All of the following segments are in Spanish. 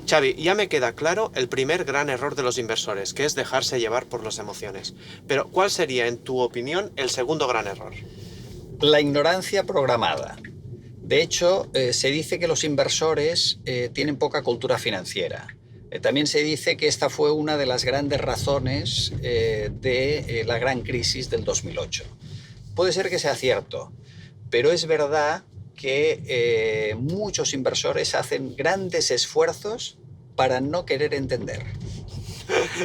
Xavi, ya me queda claro el primer gran error de los inversores, que es dejarse llevar por las emociones. Pero, ¿cuál sería, en tu opinión, el segundo gran error? La ignorancia programada. De hecho, se dice que los inversores tienen poca cultura financiera. También se dice que esta fue una de las grandes razones de la gran crisis del 2008. Puede ser que sea cierto, pero es verdad que muchos inversores hacen grandes esfuerzos para no querer entender.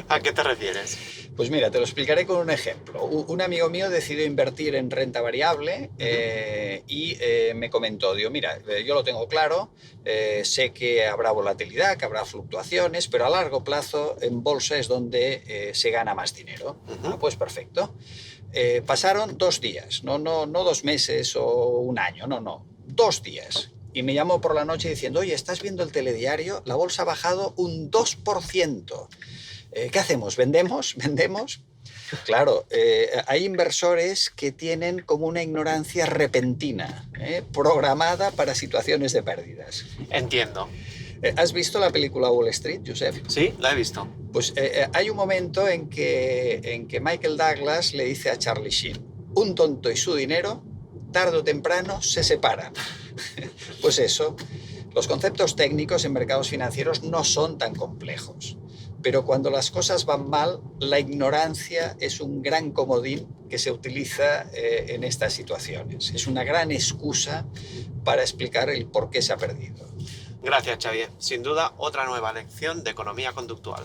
¿A qué te refieres? Pues mira, te lo explicaré con un ejemplo. Un amigo mío decidió invertir en renta variable Ujú. y me comentó, digo, mira, yo lo tengo claro, sé que habrá volatilidad, que habrá fluctuaciones, pero a largo plazo en bolsa es donde se gana más dinero. Ujú. Pues perfecto. Pasaron 2 días, no 2 meses o un año, no, 2 días. Y me llamó por la noche diciendo, oye, ¿estás viendo el telediario? La bolsa ha bajado un 2%. ¿Qué hacemos? ¿Vendemos? ¿Vendemos? Claro, hay inversores que tienen como una ignorancia repentina, programada para situaciones de pérdidas. Entiendo. ¿Has visto la película Wall Street, Josep? Sí, la he visto. Pues hay un momento en que Michael Douglas le dice a Charlie Sheen, un tonto y su dinero, tarde o temprano se separan. Pues eso, los conceptos técnicos en mercados financieros no son tan complejos, pero cuando las cosas van mal, la ignorancia es un gran comodín que se utiliza en estas situaciones. Es una gran excusa para explicar el por qué se ha perdido. Gracias, Xavier. Sin duda, otra nueva lección de economía conductual.